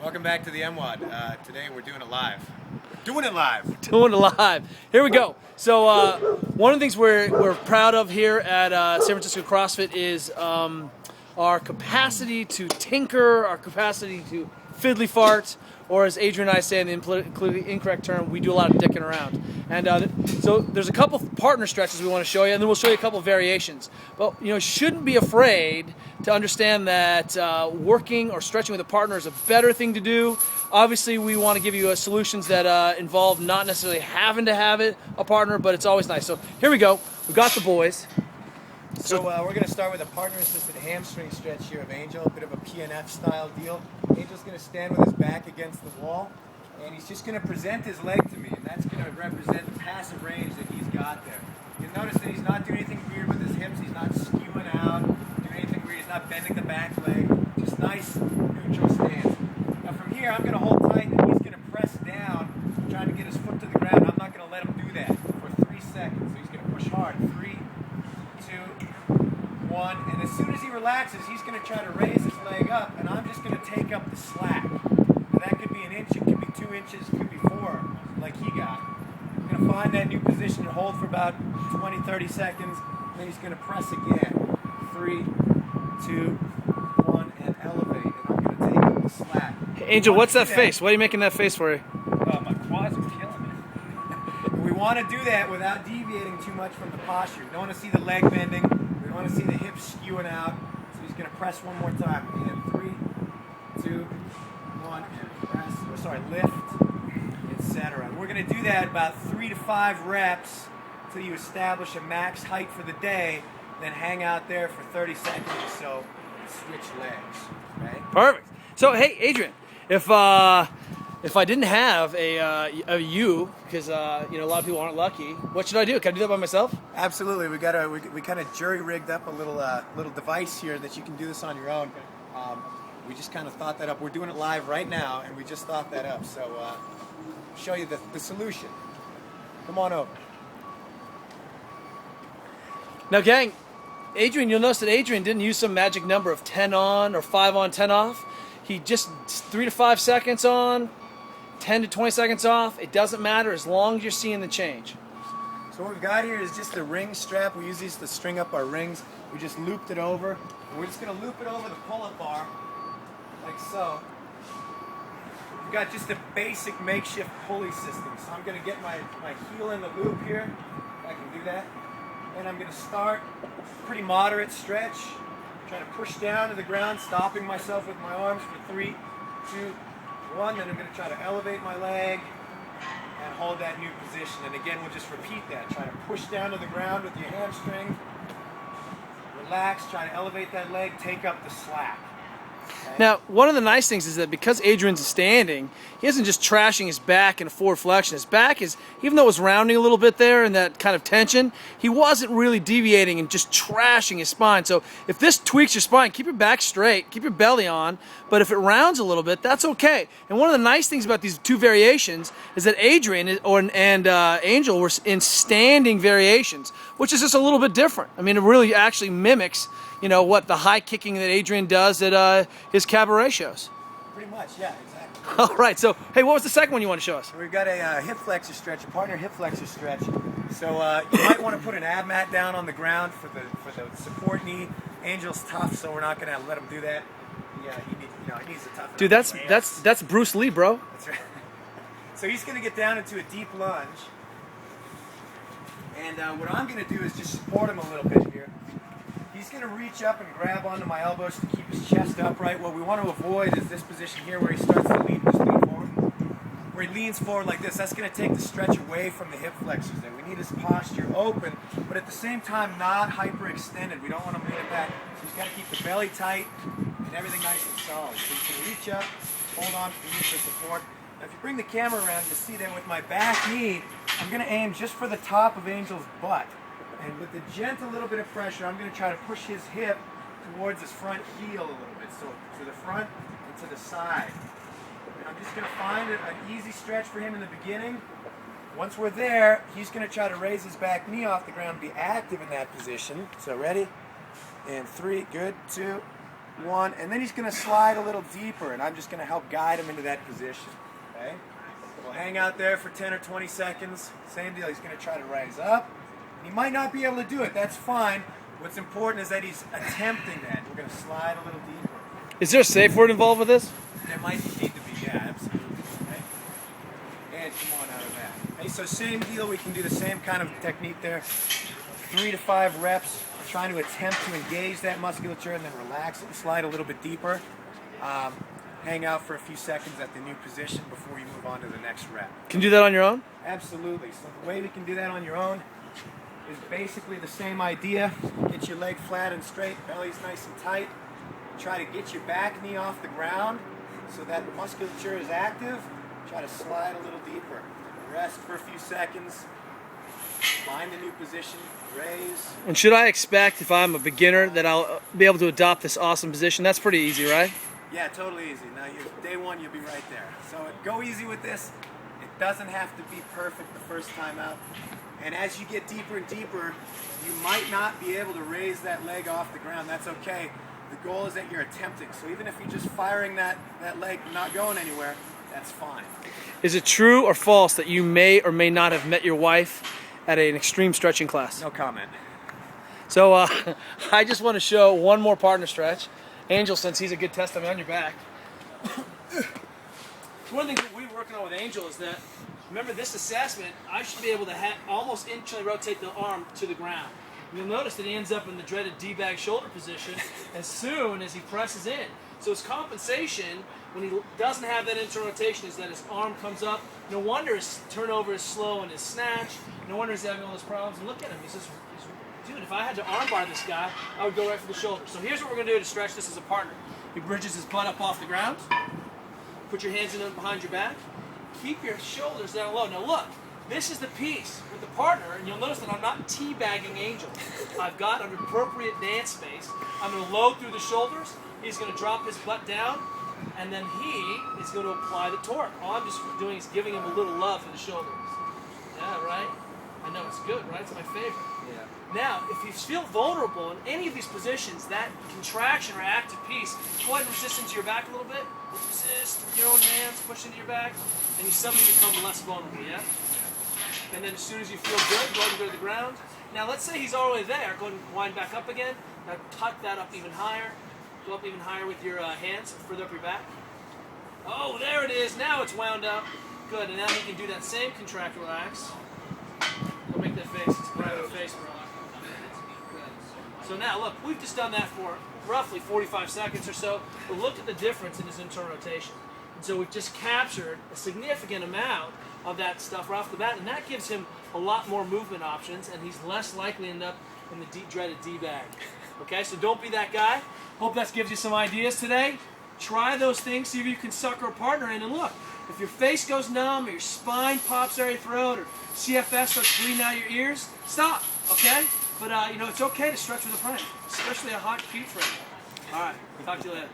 Welcome back to the MWOD. Today we're doing it live. Doing it live. Doing it live. Here we go. So one of the things we're proud of here at San Francisco CrossFit is our capacity to tinker, our capacity to fiddly fart, or as Adrian and I say in the politically incorrect term, we do a lot of dicking around. And so there's a couple partner stretches we want to show you, and then we'll show you a couple variations. But you shouldn't be afraid to understand that working or stretching with a partner is a better thing to do. Obviously, we want to give you solutions that involve not necessarily having to have a partner, but it's always nice. So here we go. We got the boys. So we're going to start with a partner-assisted hamstring stretch here of Angel, a bit of a PNF style deal. Angel's going to stand with his back against the wall, and he's just going to present his leg to me, and that's going to represent the passive range that he's got there. You'll notice that he's not doing anything weird with his hips, he's not skewing out, doing anything weird, he's not bending the back leg, just nice neutral stance. Now from here, I'm going to hold tight, and he's going to press down, trying to get his foot to the ground. I'm not going to let him do that for 3 seconds, so he's going to push hard. 3, 2, 1, and as soon as he relaxes, he's going to try to raise his leg up, and I'm just going to take up the slack. Now, that could be an inch, it could be 2 inches, it could be 4, like he got. I'm going to find that new position and hold for about 20, 30 seconds, and then he's going to press again. 3, 2, 1, and elevate, and I'm going to take up the slack. Hey, Angel, what's that face? Why are you making that face for you? My quads are killing me. We want to do that without deviating too much from the posture. We don't want to see the leg bending. We want to see the hips skewing out. So he's going to press one more time. And 3, 2, 1, and press. Or sorry, lift, etc. We're going to do that about 3 to 5 reps until you establish a max height for the day. Then hang out there for 30 seconds or so. And switch legs. Okay? Perfect. So hey, Adrian, if I didn't have a you, because a lot of people aren't lucky, what should I do? Can I do that by myself? Absolutely. We kind of jury rigged up a little device here that you can do this on your own. We just kind of thought that up. We're doing it live right now, and we just thought that up. So show you the solution. Come on over. Now, gang, Adrian, you'll notice that Adrian didn't use some magic number of 10 on or 5 on, 10 off. He just 3 to 5 seconds on, 10 to 20 seconds off. It doesn't matter as long as you're seeing the change. So what we've got here is just a ring strap. We use these to string up our rings. We just looped it over. And we're just going to loop it over the pull-up bar, like so. We've got just a basic makeshift pulley system. So I'm going to get my heel in the loop here. If I can do that. And I'm going to start pretty moderate stretch. Trying to push down to the ground, stopping myself with my arms for 3, 2, 1. Then I'm going to try to elevate my leg and hold that new position. And again, we'll just repeat that. Try to push down to the ground with your hamstring. Relax, try to elevate that leg, take up the slack. Okay? Now, one of the nice things is that because Adrian's standing, he isn't just trashing his back in a forward flexion. His back is, even though it was rounding a little bit there and that kind of tension, he wasn't really deviating and just trashing his spine. So if this tweaks your spine, keep your back straight, keep your belly on, but if it rounds a little bit, that's okay. And one of the nice things about these two variations is that Adrian and Angel were in standing variations, which is just a little bit different. I mean, it really actually mimics what the high kicking that Adrian does at his cabaret shows. Pretty much, yeah, exactly. All right, so, hey, what was the second one you want to show us? We've got a hip flexor stretch, a partner hip flexor stretch. So you might want to put an ab mat down on the ground for the support knee. Angel's tough, so we're not going to let him do that. Yeah, he needs a tough. Dude, that's Bruce Lee, bro. That's right. So he's going to get down into a deep lunge. And what I'm going to do is just support him a little bit here. He's going to reach up and grab onto my elbows to keep his chest upright. What we want to avoid is this position here where he starts to lean forward. Where he leans forward like this, that's going to take the stretch away from the hip flexors there. We need his posture open, but at the same time not hyperextended. We don't want to lean it back. So he's got to keep the belly tight and everything nice and solid. So you can reach up, hold on for support. Now if you bring the camera around, you'll see that with my back knee, I'm going to aim just for the top of Angel's butt. And with the gentle little bit of pressure, I'm going to try to push his hip towards his front heel a little bit. So to the front and to the side. And I'm just going to find an easy stretch for him in the beginning. Once we're there, he's going to try to raise his back knee off the ground and be active in that position. So ready? And 3, good, 2, 1, and then he's going to slide a little deeper, and I'm just going to help guide him into that position. Okay? We'll hang out there for 10 or 20 seconds. Same deal, he's going to try to rise up. He might not be able to do it, that's fine. What's important is that he's attempting that. We're going to slide a little deeper. Is there a safe word involved with this? There might need to be, yeah, absolutely. Okay? And come on out of that. Okay, so same deal, we can do the same kind of technique there. 3 to 5 reps, trying to attempt to engage that musculature and then relax it and slide a little bit deeper. Hang out for a few seconds at the new position before you move on to the next rep. Can you do that on your own? Absolutely. So the way we can do that on your own is basically the same idea. Get your leg flat and straight, belly's nice and tight. Try to get your back knee off the ground so that the musculature is active. Try to slide a little deeper. Rest for a few seconds. Find the new position. Raise. And should I expect, if I'm a beginner, that I'll be able to adopt this awesome position? That's pretty easy, right? Yeah, totally easy. Now, day 1, you'll be right there. So go easy with this. It doesn't have to be perfect the first time out. And as you get deeper and deeper, you might not be able to raise that leg off the ground. That's okay. The goal is that you're attempting. So even if you're just firing that leg not going anywhere, that's fine. Is it true or false that you may or may not have met your wife at an extreme stretching class? No comment. So I just want to show one more partner stretch. Angel, since he's a good testimony on your back. One of the things that we're working on with Angel is that, remember this assessment, I should be able to almost instantly rotate the arm to the ground. You'll notice that he ends up in the dreaded D-bag shoulder position as soon as he presses in. So his compensation, when he doesn't have that internal rotation, is that his arm comes up. No wonder his turnover is slow and his snatch. No wonder he's having all those problems. And look at him. He's just, dude, if I had to armbar this guy, I would go right for the shoulder. So here's what we're going to do to stretch this as a partner. He bridges his butt up off the ground. Put your hands in behind your back. Keep your shoulders down low. Now look, this is the piece with the partner, and you'll notice that I'm not teabagging Angel. I've got an appropriate dance space. I'm going to load through the shoulders. He's going to drop his butt down, and then he is going to apply the torque. All I'm just doing is giving him a little love for the shoulders. Yeah, right? I know, it's good, right? It's my favorite. Yeah. Now, if you feel vulnerable in any of these positions, that contraction or active piece, go ahead and resist into your back a little bit. Resist with your own hands, push into your back, and you suddenly become less vulnerable, yeah? And then as soon as you feel good, go ahead and go to the ground. Now, let's say he's already there. Go ahead and wind back up again. Now, tuck that up even higher. Go up even higher with your hands, further up your back. Oh, there it is. Now it's wound up. Good, and now he can do that same contract, relax. Don't make that face. It's a private face, bro. So now, look, we've just done that for roughly 45 seconds or so, but look at the difference in his internal rotation. And so we've just captured a significant amount of that stuff right off the bat, and that gives him a lot more movement options, and he's less likely to end up in the dreaded D-bag. Okay, so don't be that guy. Hope that gives you some ideas today. Try those things, see if you can sucker a partner in, and look, if your face goes numb, or your spine pops out of your throat, or CFS starts bleeding out your ears, stop, okay? But, you know, it's okay to stretch with a friend, especially a hot, cute friend. All right, talk to you later.